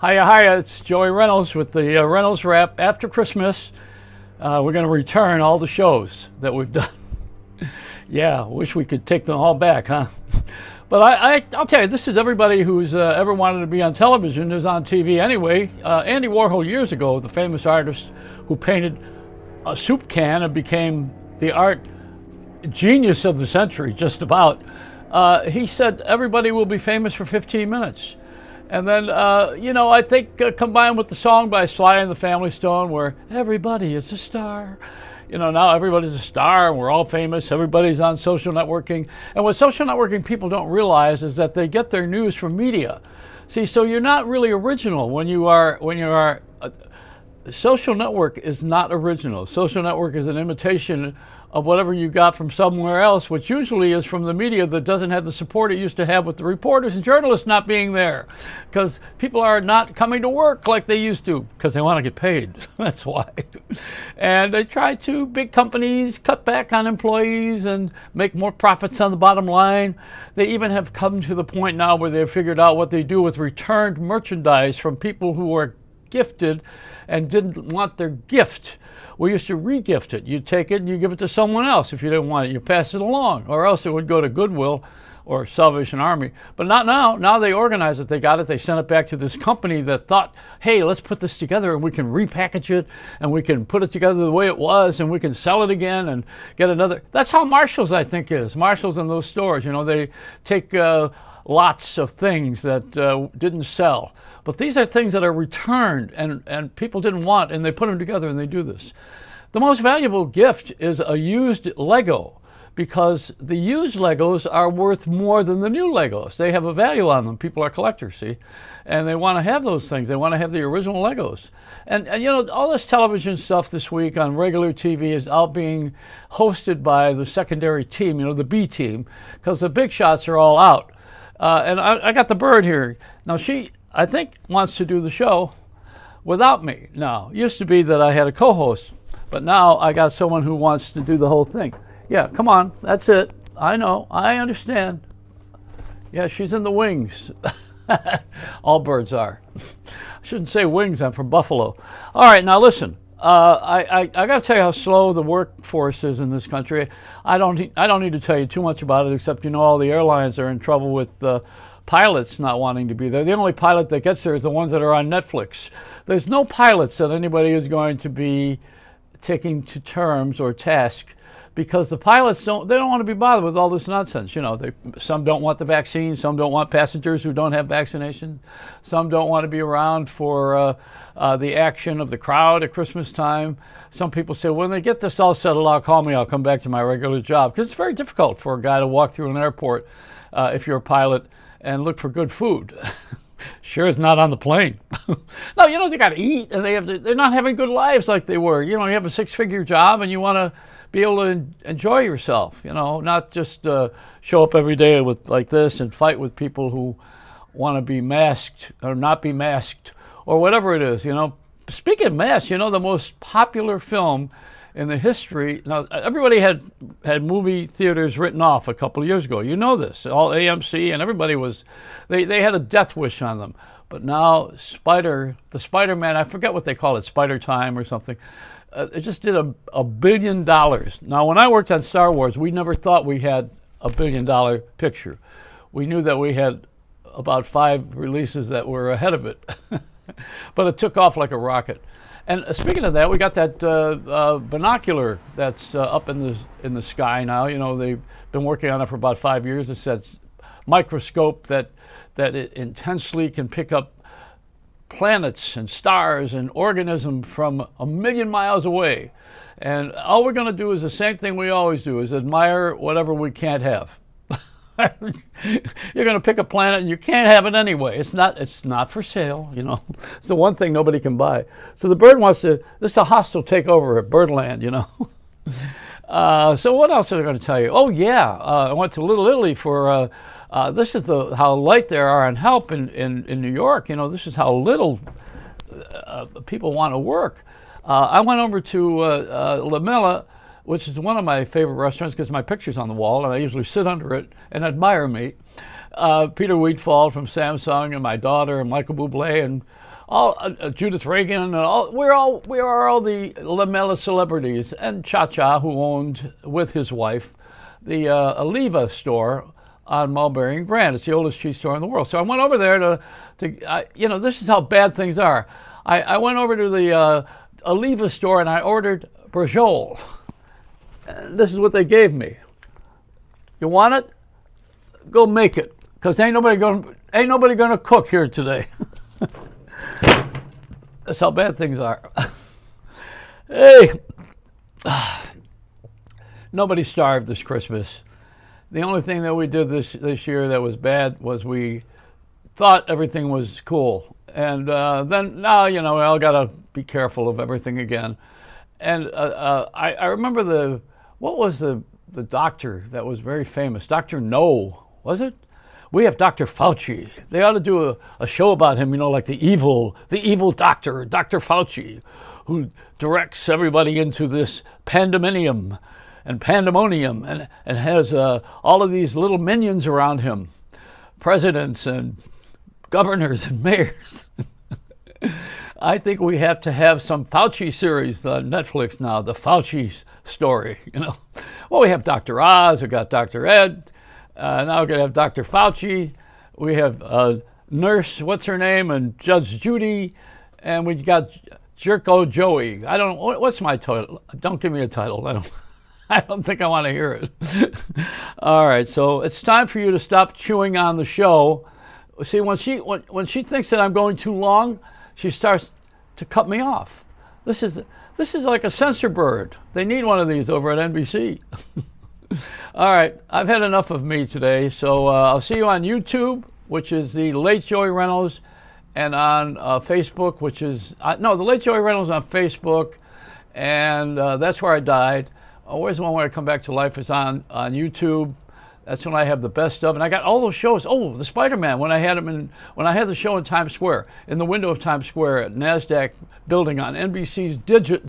Hiya, hiya, it's Joey Reynolds with the Reynolds Wrap. After Christmas, we're going to return all the shows that we've done. Yeah, wish we could take them all back, huh? But I'll tell you, this is everybody who's ever wanted to be on television is on TV anyway. Andy Warhol, years ago, the famous artist who painted a soup can and became the art genius of the century, just about, he said everybody will be famous for 15 minutes. And then, I think combined with the song by Sly and the Family Stone, where everybody is a star. Now everybody's a star and we're all famous. Everybody's on social networking. And what social networking people don't realize is that they get their news from media. See, so you're not really original when you are. Social network is not original. Social network is an imitation of whatever you got from somewhere else, which usually is from the media that doesn't have the support it used to have with the reporters and journalists not being there, because people are not coming to work like they used to because they want to get paid. That's why. And they try to, big companies, cut back on employees and make more profits on the bottom line. They even have come to the point now where they've figured out what they do with returned merchandise from people who are gifted and didn't want their gift. We used to re-gift it. You take it and you give it to someone else. If you didn't want it, you pass it along, or else it would go to Goodwill or Salvation Army. But not now. Now they organize it. They got it. They sent it back to this company that thought, hey, let's put this together and we can repackage it and we can put it together the way it was and we can sell it again and get another. That's how Marshall's, I think, is. Marshall's in those stores, they take lots of things that didn't sell. But these are things that are returned and people didn't want, and they put them together and they do this. The most valuable gift is a used Lego, because the used Legos are worth more than the new Legos. They have a value on them. People are collectors, see? And they want to have those things. They want to have the original Legos. And all this television stuff this week on regular TV is all being hosted by the secondary team, the B team, because the big shots are all out. And I got the bird here. Now, she, I think, wants to do the show without me now. It used to be that I had a co-host, but now I got someone who wants to do the whole thing. Yeah, come on, that's it. I know, I understand. Yeah, she's in the wings. All birds are. I shouldn't say wings, I'm from Buffalo. All right, now listen. I got to tell you how slow the workforce is in this country. I don't need to tell you too much about it, except all the airlines are in trouble with pilots not wanting to be there. The only pilot that gets there is the ones that are on Netflix. There's no pilots that anybody is going to be taking to terms or task, because the pilots don't want to be bothered with all this nonsense. Some don't want the vaccine, some don't want passengers who don't have vaccination, some don't want to be around for the action of the crowd at Christmas time. Some people say, when they get this all settled out, call me, I'll come back to my regular job, because it's very difficult for a guy to walk through an airport if you're a pilot and look for good food. Sure, it's not on the plane. No, they got to eat, and they're not having good lives like they were. You have a 6-figure job, and you want to be able to enjoy yourself. Not just show up every day like this and fight with people who want to be masked or not be masked or whatever it is. Speaking of masks, the most popular film in the history. Now, everybody had movie theaters written off a couple of years ago. This. All AMC and everybody was, they had a death wish on them. But now the Spider-Man, I forget what they call it, Spider Time or something. It just did $1 billion. Now, when I worked on Star Wars, we never thought we had $1 billion picture. We knew that we had about 5 releases that were ahead of it. But it took off like a rocket. And speaking of that, we got that binocular that's up in the sky now. They've been working on it for about 5 years. It's that microscope that it intensely can pick up planets and stars and organisms from 1,000,000 miles away. And all we're going to do is the same thing we always do, is admire whatever we can't have. You're going to pick a planet and you can't have it anyway. It's not for sale, It's the one thing nobody can buy. So the bird wants to, this is a hostile takeover at Birdland, So what else are they going to tell you? Oh yeah, I went to Little Italy for, this is how light there are on help in New York. This is how little people want to work. I went over to La Mela, which is one of my favorite restaurants because my picture's on the wall and I usually sit under it and admire me. Peter Wheatfall from Samsung and my daughter and Michael Bublé and all Judith Reagan, and we are all the Lamella celebrities, and Cha Cha, who owned with his wife the Oliva store on Mulberry and Grand. It's the oldest cheese store in the world. So I went over there this is how bad things are. I went over to the Oliva store and I ordered Brajol. This is what they gave me. You want it? Go make it, because ain't nobody gonna cook here today. That's how bad things are. Hey, nobody starved this Christmas. The only thing that we did this year that was bad was we thought everything was cool, and then now we all gotta be careful of everything again. And I remember what was the doctor that was very famous? Dr. No, was it? We have Dr. Fauci. They ought to do a show about him, like the evil doctor, Dr. Fauci, who directs everybody into this pandemonium and has all of these little minions around him, presidents and governors and mayors. I think we have to have some Fauci series on Netflix now, the Fauci story, Well, we have Dr. Oz, we got Dr. Ed, now we're going to have Dr. Fauci, we have Nurse, what's her name, and Judge Judy, and we got Jerko Joey. I don't know, what's my title? Don't give me a title. I don't think I want to hear it. All right, so it's time for you to stop chewing on the show. See, when she thinks that I'm going too long, she starts to cut me off. This is like a censor bird. They need one of these over at NBC. All right, I've had enough of me today, so I'll see you on YouTube, which is the Late Joey Reynolds, and on Facebook, which is the Late Joey Reynolds on Facebook, and that's where I died. Always one where I come back to life is on YouTube. That's when I have the best of, and I got all those shows. Oh, the Spider-Man, when I had the show in Times Square, in the window of Times Square at NASDAQ building on NBC's